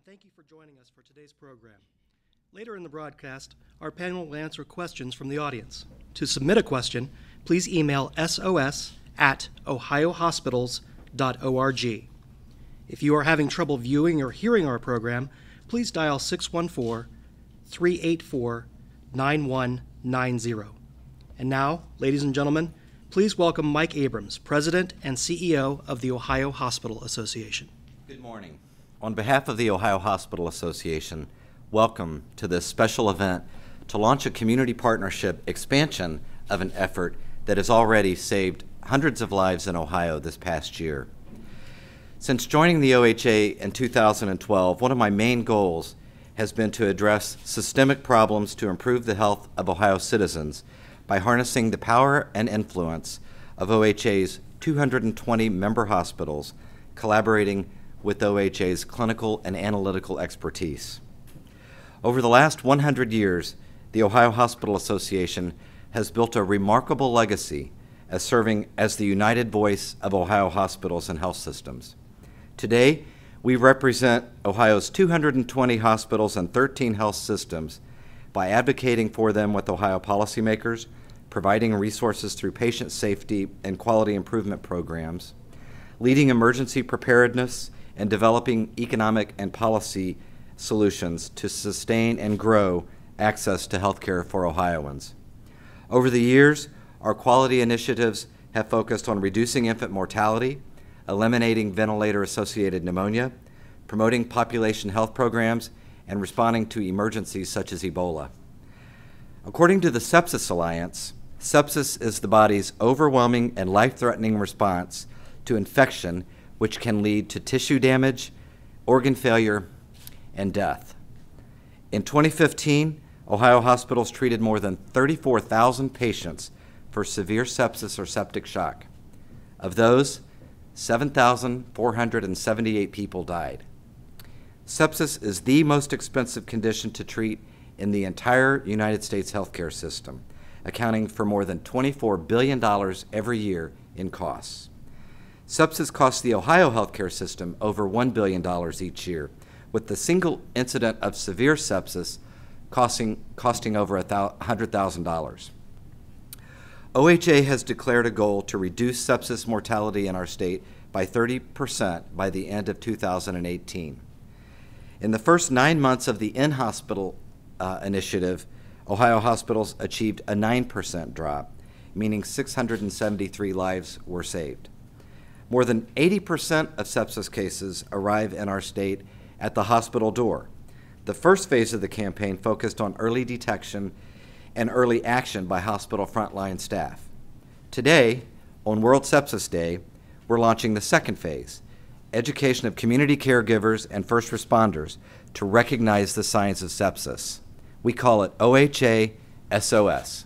and thank you for joining us for today's program. Later in the broadcast, our panel will answer questions from the audience. To submit a question, please email sos@ohiohospitals.org. If you are having trouble viewing or hearing our program, please dial 614-384-9190. And now, ladies and gentlemen, please welcome Mike Abrams, President and CEO of the Ohio Hospital Association. Good morning. On behalf of the Ohio Hospital Association, welcome to this special event to launch a community partnership expansion of an effort that has already saved hundreds of lives in Ohio this past year. Since joining the OHA in 2012, one of my main goals has been to address systemic problems to improve the health of Ohio citizens by harnessing the power and influence of OHA's 220 member hospitals, collaborating with OHA's clinical and analytical expertise. Over the last 100 years, the Ohio Hospital Association has built a remarkable legacy as serving as the united voice of Ohio hospitals and health systems. Today, we represent Ohio's 220 hospitals and 13 health systems by advocating for them with Ohio policymakers, providing resources through patient safety and quality improvement programs, leading emergency preparedness, and developing economic and policy solutions to sustain and grow access to health care for Ohioans. Over the years, our quality initiatives have focused on reducing infant mortality, eliminating ventilator-associated pneumonia, promoting population health programs, and responding to emergencies such as Ebola. According to the Sepsis Alliance, sepsis is the body's overwhelming and life-threatening response to infection, which can lead to tissue damage, organ failure, and death. In 2015, Ohio hospitals treated more than 34,000 patients for severe sepsis or septic shock. Of those, 7,478 people died. Sepsis is the most expensive condition to treat in the entire United States healthcare system, accounting for more than $24 billion every year in costs. Sepsis costs the Ohio healthcare system over $1 billion each year, with the single incident of severe sepsis costing over $100,000. OHA has declared a goal to reduce sepsis mortality in our state by 30% by the end of 2018. In the first 9 months of the in-hospital initiative, Ohio hospitals achieved a 9% drop, meaning 673 lives were saved. More than 80% of sepsis cases arrive in our state at the hospital door. The first phase of the campaign focused on early detection and early action by hospital frontline staff. Today, on World Sepsis Day, we're launching the second phase, education of community caregivers and first responders to recognize the signs of sepsis. We call it OHA SOS.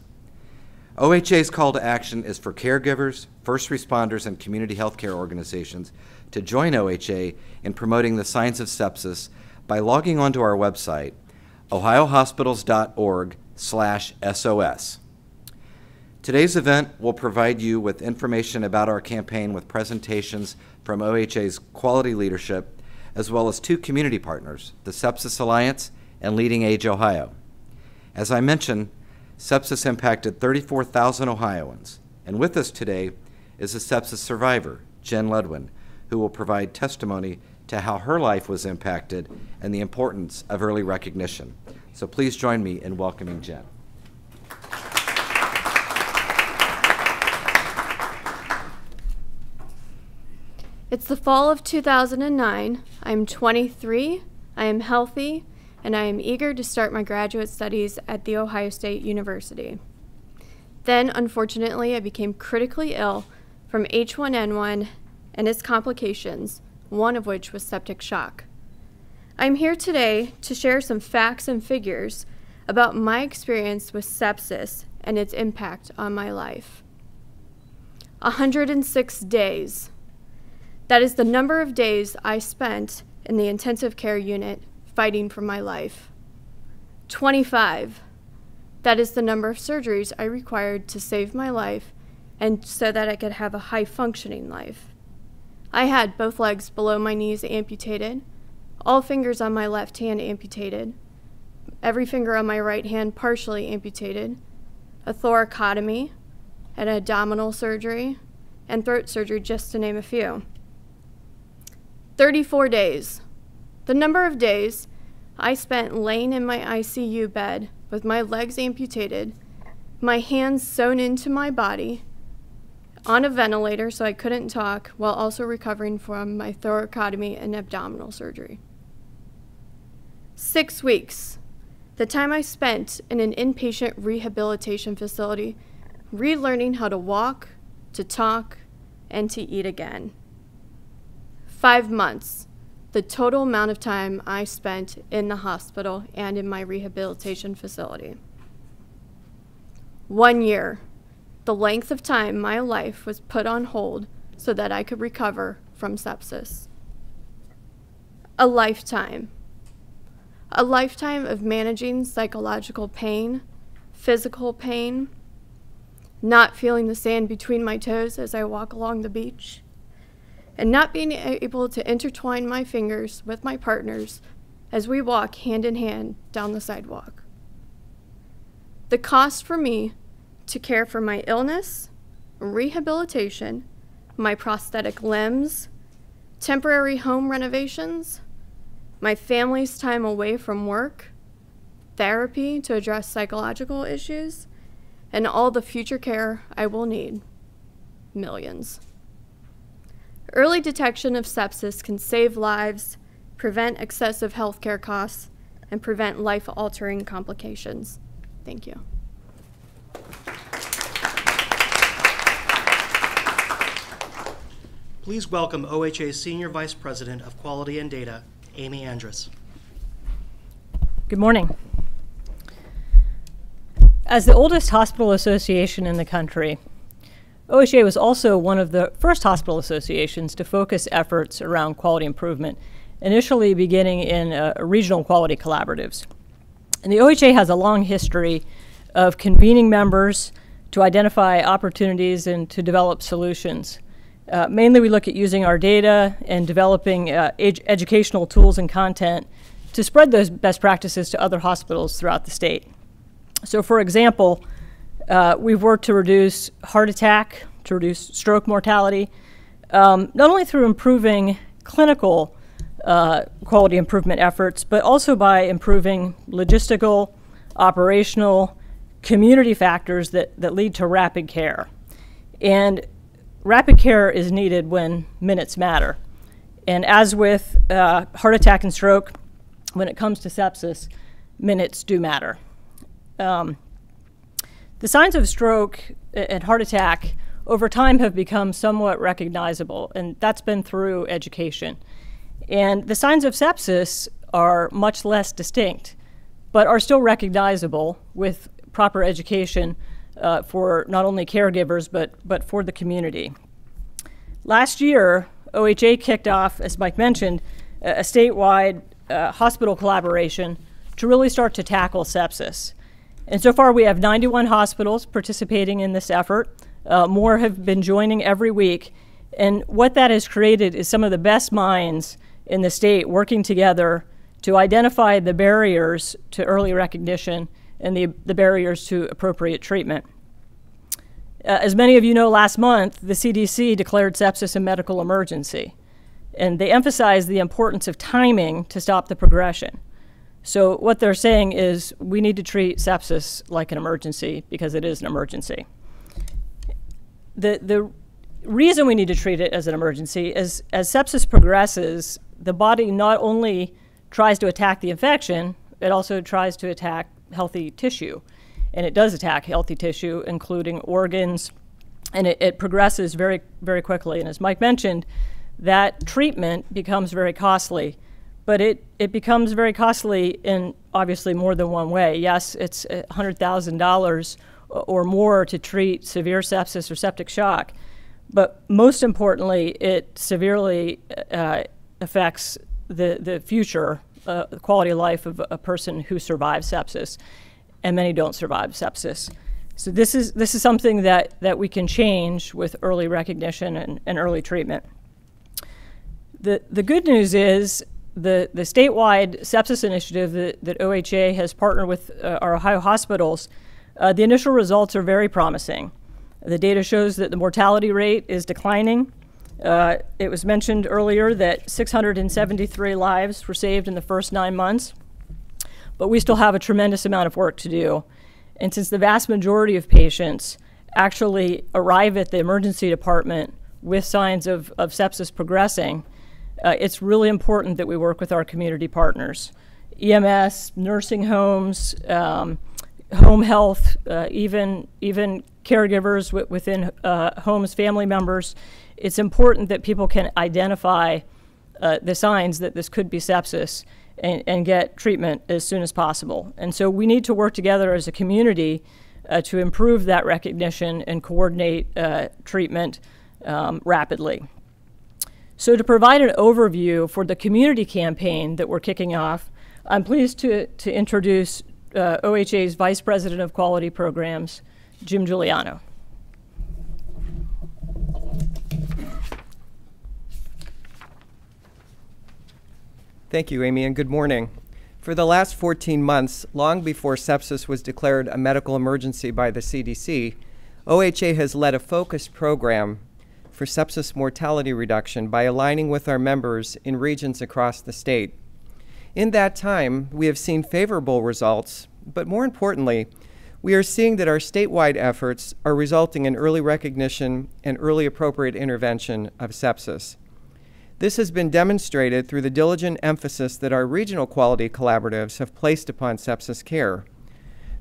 OHA's call to action is for caregivers, first responders, and community healthcare organizations to join OHA in promoting the signs of sepsis by logging onto our website, ohiohospitals.org/SOS. Today's event will provide you with information about our campaign with presentations from OHA's quality leadership, as well as 2 community partners, the Sepsis Alliance and Leading Age Ohio. As I mentioned, sepsis impacted 34,000 Ohioans, and with us today is a sepsis survivor, Jen Ledwin, who will provide testimony to how her life was impacted and the importance of early recognition. So please join me in welcoming Jen. It's the fall of 2009. I'm 23, I am healthy, and I am eager to start my graduate studies at The Ohio State University. Then, unfortunately, I became critically ill from H1N1 and its complications, one of which was septic shock. I'm here today to share some facts and figures about my experience with sepsis and its impact on my life. 106 days. That is the number of days I spent in the intensive care unit fighting for my life. 25. That is the number of surgeries I required to save my life and so that I could have a high-functioning life. I had both legs below my knees amputated, all fingers on my left hand amputated, every finger on my right hand partially amputated, a thoracotomy, and abdominal surgery, and throat surgery, just to name a few. 34 days. The number of days I spent laying in my ICU bed with my legs amputated, my hands sewn into my body, on a ventilator so I couldn't talk, while also recovering from my thoracotomy and abdominal surgery. 6 weeks. The time I spent in an inpatient rehabilitation facility, relearning how to walk, to talk, and to eat again. 5 months. The total amount of time I spent in the hospital and in my rehabilitation facility. 1 year. The length of time my life was put on hold so that I could recover from sepsis. A lifetime. A lifetime of managing psychological pain, physical pain, not feeling the sand between my toes as I walk along the beach, and not being able to intertwine my fingers with my partners as we walk hand in hand down the sidewalk. The cost for me to care for my illness, rehabilitation, my prosthetic limbs, temporary home renovations, my family's time away from work, therapy to address psychological issues, and all the future care I will need. Millions. Early detection of sepsis can save lives, prevent excessive healthcare costs, and prevent life-altering complications. Thank you. Please welcome OHA Senior Vice President of Quality and Data, Amy Andrus. Good morning. As the oldest hospital association in the country, OHA was also one of the first hospital associations to focus efforts around quality improvement, initially beginning in regional quality collaboratives. And the OHA has a long history of convening members to identify opportunities and to develop solutions. Mainly we look at using our data and developing educational tools and content to spread those best practices to other hospitals throughout the state. So for example, we've worked to reduce heart attack, to reduce stroke mortality, not only through improving clinical quality improvement efforts, but also by improving logistical, operational, community factors that lead to rapid care. And rapid care is needed when minutes matter. And as with heart attack and stroke, when it comes to sepsis, minutes do matter. The signs of stroke and heart attack over time have become somewhat recognizable, and that's been through education. And the signs of sepsis are much less distinct, but are still recognizable with proper education for not only caregivers, but for the community. Last year, OHA kicked off, as Mike mentioned, a statewide hospital collaboration to really start to tackle sepsis. And so far we have 91 hospitals participating in this effort. More have been joining every week. And what that has created is some of the best minds in the state working together to identify the barriers to early recognition and the barriers to appropriate treatment. As many of you know, last month, the CDC declared sepsis a medical emergency. And they emphasized the importance of timing to stop the progression. So what they're saying is we need to treat sepsis like an emergency because it is an emergency. The reason we need to treat it as an emergency is as sepsis progresses, the body not only tries to attack the infection, it also tries to attack healthy tissue. And it does attack healthy tissue, including organs, and it progresses very, very quickly. And as Mike mentioned, that treatment becomes very costly. But it becomes very costly in obviously more than one way. Yes, it's $100,000 or more to treat severe sepsis or septic shock, but most importantly, it severely affects the future quality of life of a person who survives sepsis, and many don't survive sepsis. So this is something that we can change with early recognition and early treatment. The good news is the statewide sepsis initiative that OHA has partnered with our Ohio hospitals, the initial results are very promising. The data shows that the mortality rate is declining. It was mentioned earlier that 673 lives were saved in the first 9 months, but we still have a tremendous amount of work to do. And since the vast majority of patients actually arrive at the emergency department with signs of sepsis progressing, it's really important that we work with our community partners, EMS, nursing homes, home health, even caregivers within homes, family members. It's important that people can identify the signs that this could be sepsis and get treatment as soon as possible. And so we need to work together as a community to improve that recognition and coordinate treatment rapidly. So to provide an overview for the community campaign that we're kicking off, I'm pleased to introduce OHA's Vice President of Quality Programs, Jim Giuliano. Thank you, Amy, and good morning. For the last 14 months, long before sepsis was declared a medical emergency by the CDC, OHA has led a focused program for sepsis mortality reduction by aligning with our members in regions across the state. In that time, we have seen favorable results, but more importantly, we are seeing that our statewide efforts are resulting in early recognition and early appropriate intervention of sepsis. This has been demonstrated through the diligent emphasis that our regional quality collaboratives have placed upon sepsis care.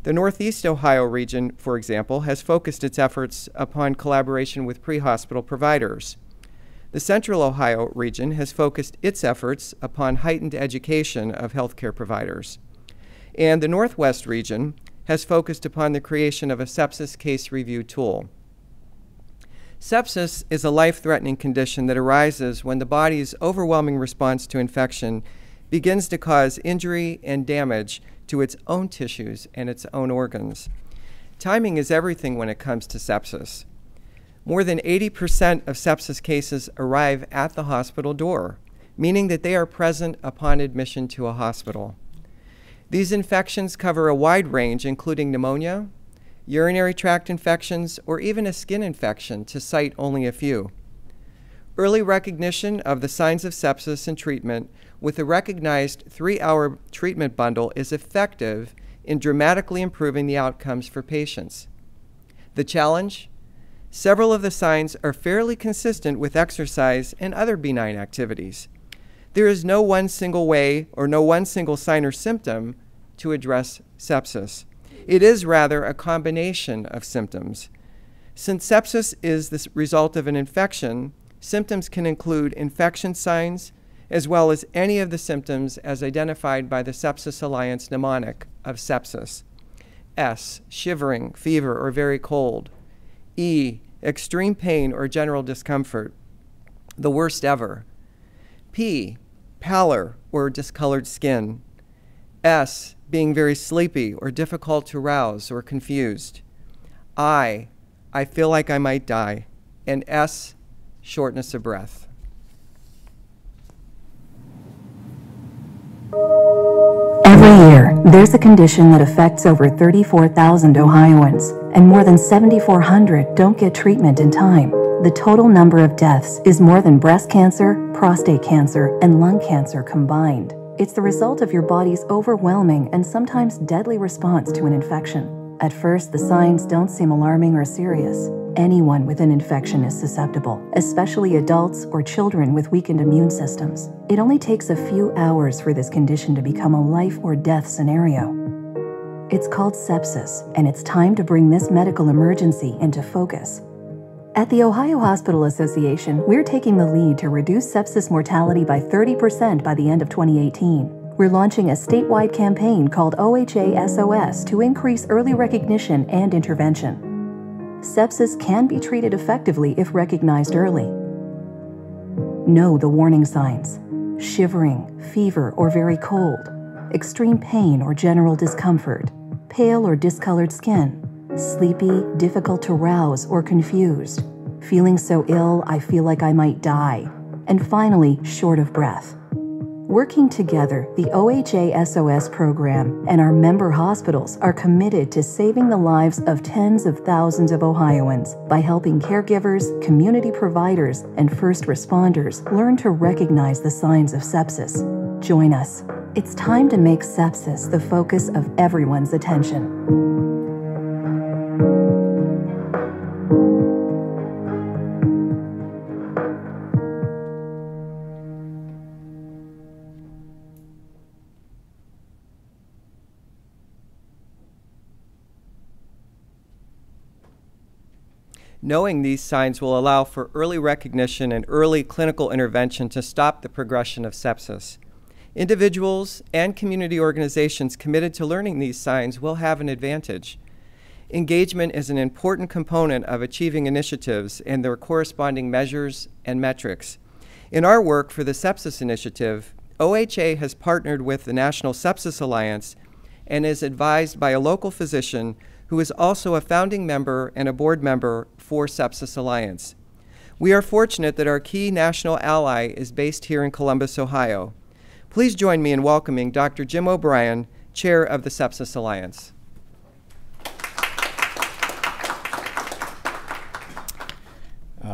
The Northeast Ohio region, for example, has focused its efforts upon collaboration with pre-hospital providers. The Central Ohio region has focused its efforts upon heightened education of healthcare providers. And the Northwest region has focused upon the creation of a sepsis case review tool. Sepsis is a life-threatening condition that arises when the body's overwhelming response to infection begins to cause injury and damage to its own tissues and its own organs. Timing is everything when it comes to sepsis. More than 80% of sepsis cases arrive at the hospital door, meaning that they are present upon admission to a hospital. These infections cover a wide range, including pneumonia, urinary tract infections, or even a skin infection, to cite only a few. Early recognition of the signs of sepsis and treatment with a recognized 3-hour treatment bundle is effective in dramatically improving the outcomes for patients. The challenge? Several of the signs are fairly consistent with exercise and other benign activities. There is no one single way or no one single sign or symptom to address sepsis. It is rather a combination of symptoms. Since sepsis is the result of an infection, symptoms can include infection signs, as well as any of the symptoms as identified by the Sepsis Alliance mnemonic of sepsis. S, shivering, fever, or very cold. E, extreme pain or general discomfort, the worst ever. P, pallor or discolored skin. S, being very sleepy or difficult to rouse or confused. I feel like I might die. And S, shortness of breath. Every year, there's a condition that affects over 34,000 Ohioans, and more than 7,400 don't get treatment in time. The total number of deaths is more than breast cancer, prostate cancer, and lung cancer combined. It's the result of your body's overwhelming and sometimes deadly response to an infection. At first, the signs don't seem alarming or serious. Anyone with an infection is susceptible, especially adults or children with weakened immune systems. It only takes a few hours for this condition to become a life or death scenario. It's called sepsis, and it's time to bring this medical emergency into focus. At the Ohio Hospital Association, we're taking the lead to reduce sepsis mortality by 30% by the end of 2018. We're launching a statewide campaign called OHA SOS to increase early recognition and intervention. Sepsis can be treated effectively if recognized early. Know the warning signs: shivering, fever or very cold, extreme pain or general discomfort, pale or discolored skin, sleepy, difficult to rouse or confused, feeling so ill I feel like I might die, and finally, short of breath. Working together, the OHA SOS program and our member hospitals are committed to saving the lives of tens of thousands of Ohioans by helping caregivers, community providers, and first responders learn to recognize the signs of sepsis. Join us. It's time to make sepsis the focus of everyone's attention. Knowing these signs will allow for early recognition and early clinical intervention to stop the progression of sepsis. Individuals and community organizations committed to learning these signs will have an advantage. Engagement is an important component of achieving initiatives and their corresponding measures and metrics. In our work for the Sepsis Initiative, OHA has partnered with the National Sepsis Alliance and is advised by a local physician who is also a founding member and a board member for Sepsis Alliance. We are fortunate that our key national ally is based here in Columbus, Ohio. Please join me in welcoming Dr. Jim O'Brien, Chair of the Sepsis Alliance.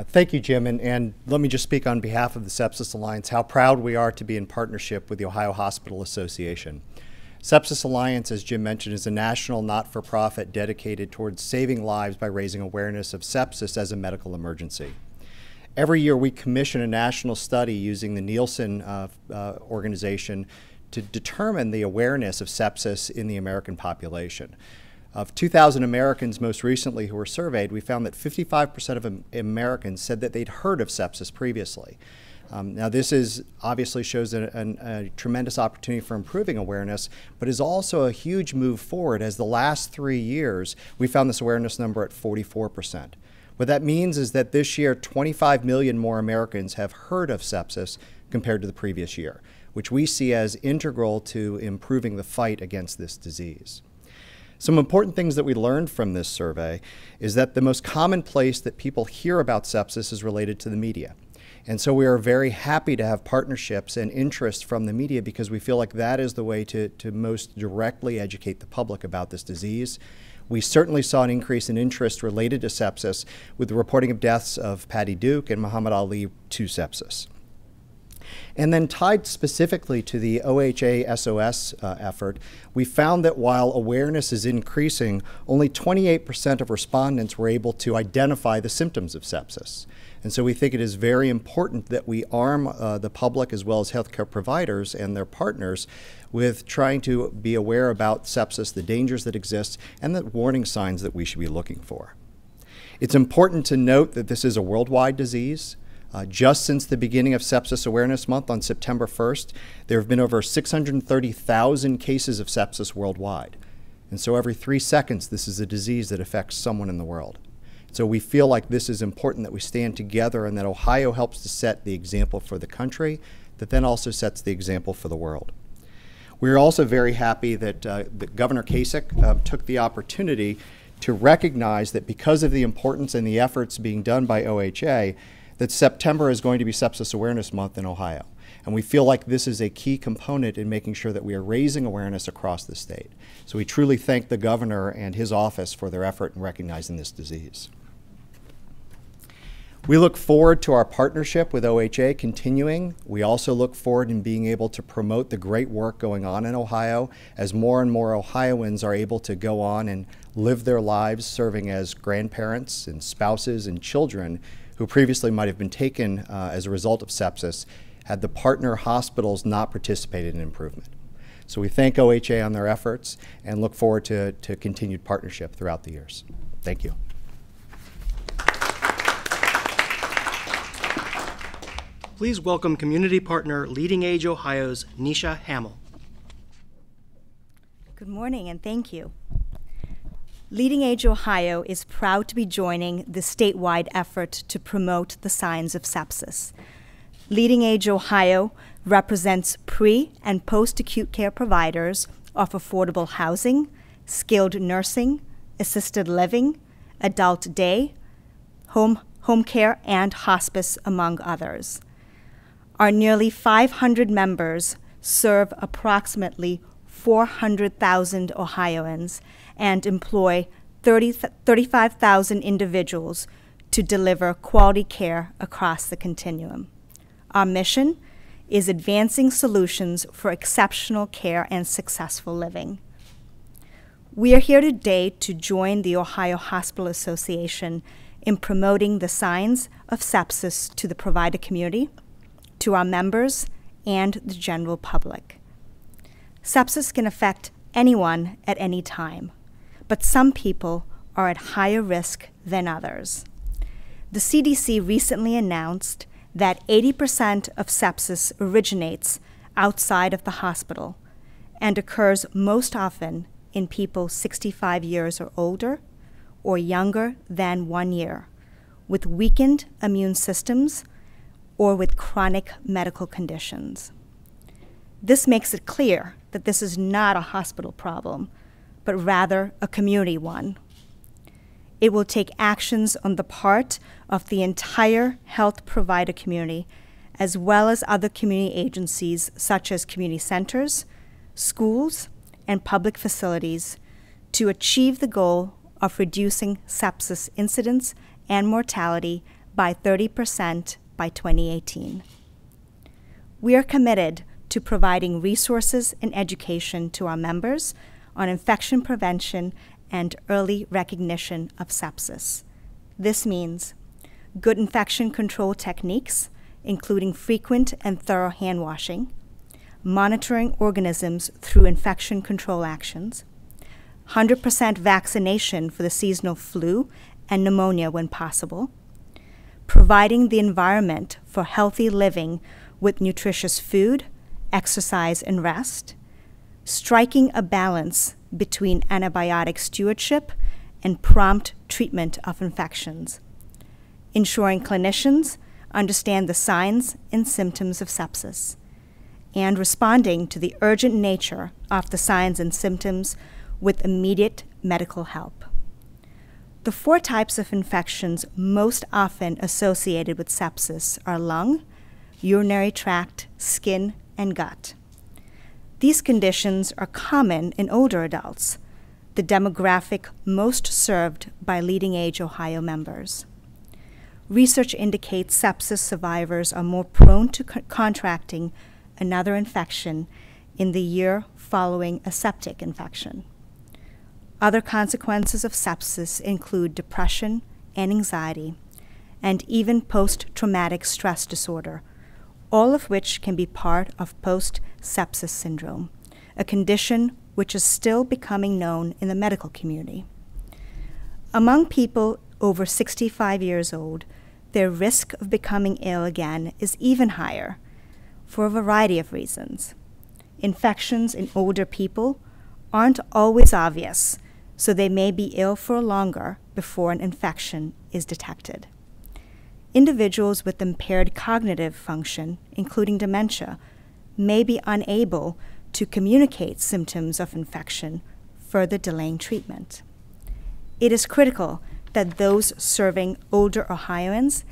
Thank you, Jim, and let me just speak on behalf of the Sepsis Alliance how proud we are to be in partnership with the Ohio Hospital Association. Sepsis Alliance, as Jim mentioned, is a national not-for-profit dedicated towards saving lives by raising awareness of sepsis as a medical emergency. Every year we commission a national study using the Nielsen organization to determine the awareness of sepsis in the American population. Of 2,000 Americans most recently who were surveyed, we found that 55% of Americans said that they'd heard of sepsis previously. Now this obviously shows a tremendous opportunity for improving awareness, but is also a huge move forward as the last 3 years we found this awareness number at 44%. What that means is that this year 25 million more Americans have heard of sepsis compared to the previous year, which we see as integral to improving the fight against this disease. Some important things that we learned from this survey is that the most common place that people hear about sepsis is related to the media. And so we are very happy to have partnerships and interest from the media because we feel like that is the way to most directly educate the public about this disease. We certainly saw an increase in interest related to sepsis with the reporting of deaths of Patty Duke and Muhammad Ali to sepsis. And then tied specifically to the OHA SOS effort, we found that while awareness is increasing, only 28% of respondents were able to identify the symptoms of sepsis. And so we think it is very important that we arm the public as well as healthcare providers and their partners with trying to be aware about sepsis, the dangers that exist, and the warning signs that we should be looking for. It's important to note that this is a worldwide disease. Just since the beginning of Sepsis Awareness Month on September 1st, there have been over 630,000 cases of sepsis worldwide. And so every 3 seconds, this is a disease that affects someone in the world. So we feel like this is important that we stand together and that Ohio helps to set the example for the country, that then also sets the example for the world. We're also very happy that Governor Kasich took the opportunity to recognize that because of the importance and the efforts being done by OHA, that September is going to be Sepsis Awareness Month in Ohio. And we feel like this is a key component in making sure that we are raising awareness across the state. So we truly thank the governor and his office for their effort in recognizing this disease. We look forward to our partnership with OHA continuing. We also look forward in being able to promote the great work going on in Ohio as more and more Ohioans are able to go on and live their lives serving as grandparents and spouses and children who previously might have been taken as a result of sepsis had the partner hospitals not participated in improvement. So we thank OHA on their efforts and look forward to continued partnership throughout the years. Thank you. Please welcome community partner Leading Age Ohio's Nisha Hamill. Good morning and thank you. Leading Age Ohio is proud to be joining the statewide effort to promote the signs of sepsis. Leading Age Ohio represents pre- and post-acute care providers of affordable housing, skilled nursing, assisted living, adult day, home care, and hospice, among others. Our nearly 500 members serve approximately 400,000 Ohioans and employ 35,000 individuals to deliver quality care across the continuum. Our mission is advancing solutions for exceptional care and successful living. We are here today to join the Ohio Hospital Association in promoting the signs of sepsis to the provider community, to our members, and the general public. Sepsis can affect anyone at any time, but some people are at higher risk than others. The CDC recently announced that 80% of sepsis originates outside of the hospital and occurs most often in people 65 years or older or younger than 1 year, with weakened immune systems or with chronic medical conditions. This makes it clear that this is not a hospital problem, but rather a community one. It will take actions on the part of the entire health provider community, as well as other community agencies such as community centers, schools, and public facilities to achieve the goal of reducing sepsis incidence and mortality by 30% by 2018. We are committed to providing resources and education to our members on infection prevention and early recognition of sepsis. This means good infection control techniques, including frequent and thorough hand washing, monitoring organisms through infection control actions, 100% vaccination for the seasonal flu and pneumonia when possible, providing the environment for healthy living with nutritious food, exercise, and rest, striking a balance between antibiotic stewardship and prompt treatment of infections, ensuring clinicians understand the signs and symptoms of sepsis, and responding to the urgent nature of the signs and symptoms with immediate medical help. The 4 types of infections most often associated with sepsis are lung, urinary tract, skin, and gut. These conditions are common in older adults, the demographic most served by leading-age Ohio members. Research indicates sepsis survivors are more prone to contracting another infection in the year following a septic infection. Other consequences of sepsis include depression and anxiety, and even post-traumatic stress disorder, all of which can be part of post-sepsis syndrome, a condition which is still becoming known in the medical community. Among people over 65 years old, their risk of becoming ill again is even higher for a variety of reasons. Infections in older people aren't always obvious, so they may be ill for longer before an infection is detected. Individuals with impaired cognitive function, including dementia, may be unable to communicate symptoms of infection, further delaying treatment. It is critical that those serving older Ohioans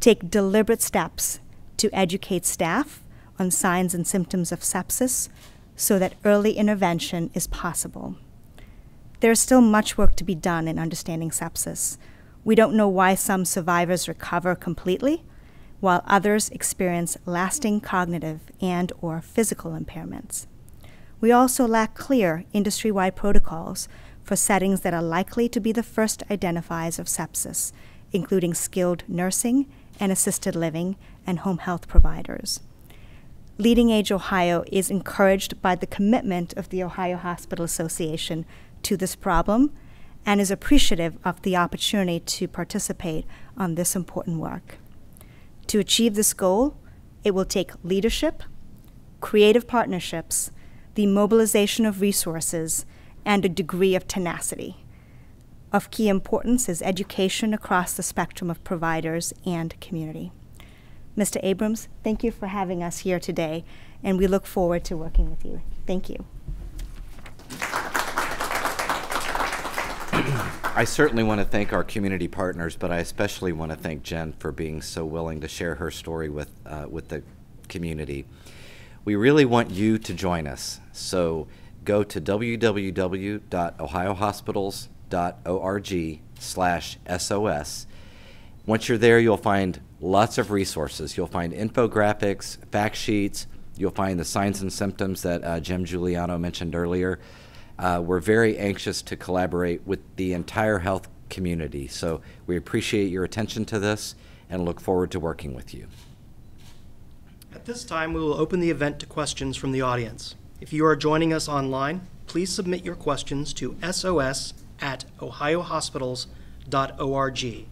take deliberate steps to educate staff on signs and symptoms of sepsis so that early intervention is possible. There is still much work to be done in understanding sepsis. We don't know why some survivors recover completely, while others experience lasting cognitive and/or physical impairments. We also lack clear industry-wide protocols for settings that are likely to be the first identifiers of sepsis, including skilled nursing and assisted living and home health providers. Leading Age Ohio is encouraged by the commitment of the Ohio Hospital Association to this problem and is appreciative of the opportunity to participate on this important work. To achieve this goal, it will take leadership, creative partnerships, the mobilization of resources, and a degree of tenacity. Of key importance is education across the spectrum of providers and community. Mr. Abrams, thank you for having us here today, and we look forward to working with you. Thank you. I certainly want to thank our community partners, but I especially want to thank Jen for being so willing to share her story with the community. We really want you to join us. So go to www.ohiohospitals.org/SOS. Once you're there, you'll find lots of resources. You'll find infographics, fact sheets. You'll find the signs and symptoms that Jim Giuliano mentioned earlier. We're very anxious to collaborate with the entire health community. So we appreciate your attention to this and look forward to working with you. At this time, we will open the event to questions from the audience. If you are joining us online, please submit your questions to sos@ohiohospitals.org.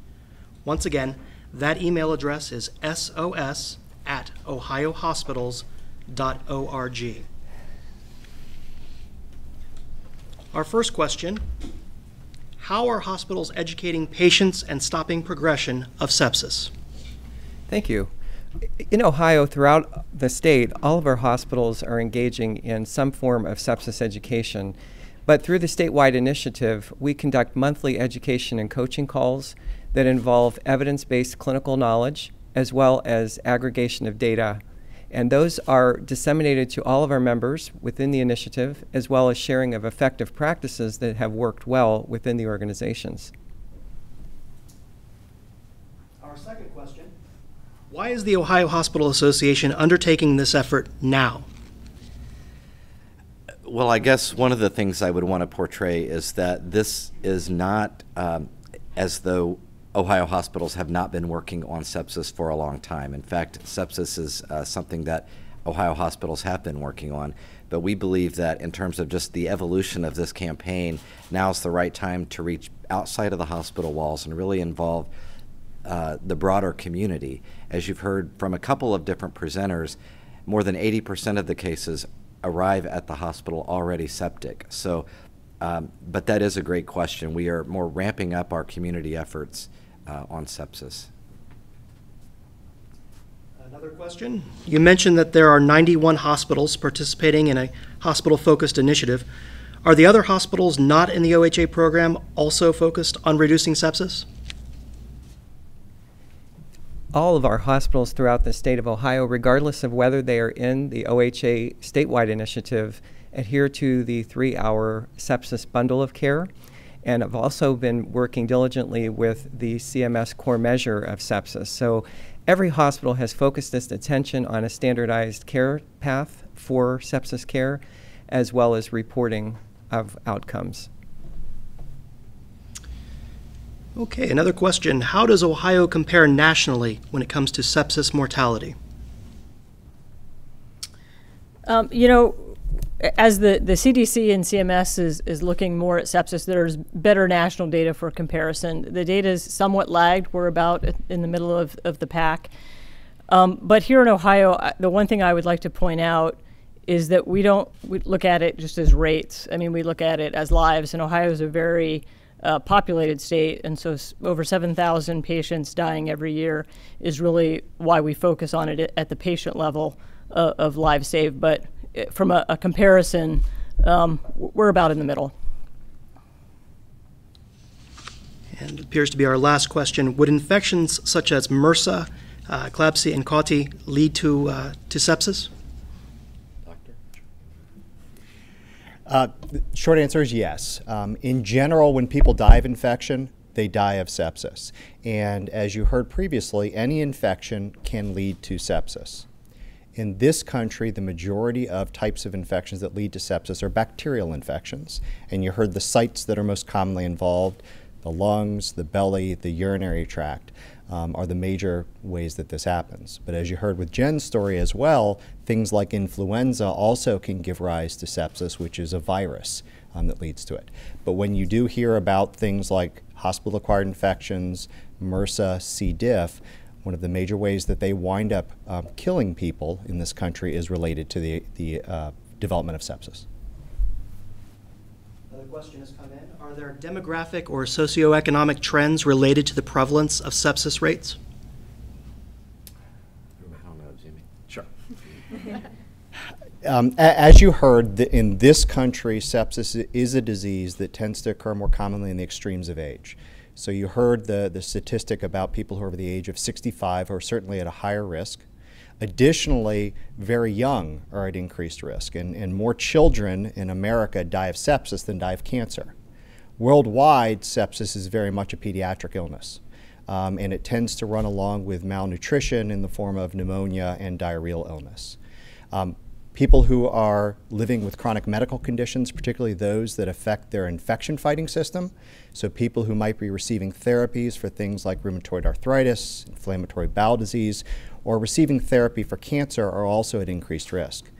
Once again, that email address is sos@ohiohospitals.org. Our first question: how are hospitals educating patients and stopping progression of sepsis? Thank you. In Ohio, throughout the state, all of our hospitals are engaging in some form of sepsis education. But through the statewide initiative, we conduct monthly education and coaching calls that involve evidence-based clinical knowledge as well as aggregation of data. And those are disseminated to all of our members within the initiative, as well as sharing of effective practices that have worked well within the organizations. Our second question: why is the Ohio Hospital Association undertaking this effort now? Well, I guess one of the things I would want to portray is that this is not as though Ohio hospitals have not been working on sepsis for a long time. In fact, sepsis is something that Ohio hospitals have been working on. But we believe that in terms of just the evolution of this campaign, now's the right time to reach outside of the hospital walls and really involve the broader community. As you've heard from a couple of different presenters, more than 80% of the cases arrive at the hospital already septic. So, but that is a great question. We are more ramping up our community efforts on sepsis. Another question: you mentioned that there are 91 hospitals participating in a hospital-focused initiative. Are the other hospitals not in the OHA program also focused on reducing sepsis? All of our hospitals throughout the state of Ohio, regardless of whether they are in the OHA statewide initiative, adhere to the 3-hour sepsis bundle of care, and have also been working diligently with the CMS core measure of sepsis. So every hospital has focused its attention on a standardized care path for sepsis care, as well as reporting of outcomes. Okay, another question: how does Ohio compare nationally when it comes to sepsis mortality? You know, as the CDC and CMS is looking more at sepsis, there's better national data for comparison. The data is somewhat lagged. We're about in the middle of the pack. But here in Ohio, the one thing I would like to point out is that we look at it just as rates. I mean, we look at it as lives, and Ohio is a very populated state, and so over 7,000 patients dying every year is really why we focus on it at the patient level of lives saved. But from a comparison, we're about in the middle. And it appears to be our last question: would infections such as MRSA, eclampsia, and CAUTI lead to sepsis? The short answer is yes. In general, when people die of infection, they die of sepsis. And as you heard previously, any infection can lead to sepsis. In this country, the majority of types of infections that lead to sepsis are bacterial infections. And you heard the sites that are most commonly involved: the lungs, the belly, the urinary tract. Are the major ways that this happens. But as you heard with Jen's story as well, things like influenza also can give rise to sepsis, which is a virus that leads to it. But when you do hear about things like hospital-acquired infections, MRSA, C. diff, one of the major ways that they wind up killing people in this country is related to the development of sepsis. Another question has come in: are there demographic or socioeconomic trends related to the prevalence of sepsis rates? I don't know, Jimmy. Sure. As you heard, in this country, sepsis is a disease that tends to occur more commonly in the extremes of age. So you heard the statistic about people who are over the age of 65 who are certainly at a higher risk. Additionally, very young are at increased risk, and more children in America die of sepsis than die of cancer. Worldwide, sepsis is very much a pediatric illness, and it tends to run along with malnutrition in the form of pneumonia and diarrheal illness. People who are living with chronic medical conditions, particularly those that affect their infection-fighting system, so people who might be receiving therapies for things like rheumatoid arthritis, inflammatory bowel disease, or receiving therapy for cancer are also at increased risk.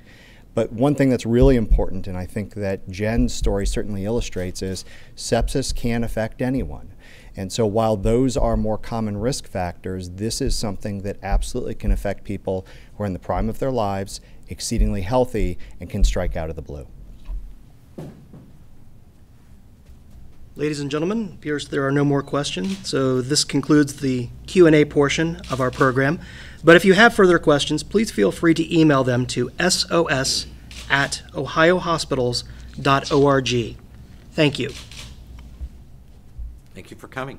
But one thing that's really important, and I think that Jen's story certainly illustrates, is sepsis can affect anyone. And so while those are more common risk factors, this is something that absolutely can affect people who are in the prime of their lives, exceedingly healthy, and can strike out of the blue. Ladies and gentlemen, it appears there are no more questions, so this concludes the Q&A portion of our program. But if you have further questions, please feel free to email them to sos@ohiohospitals.org. Thank you. Thank you for coming.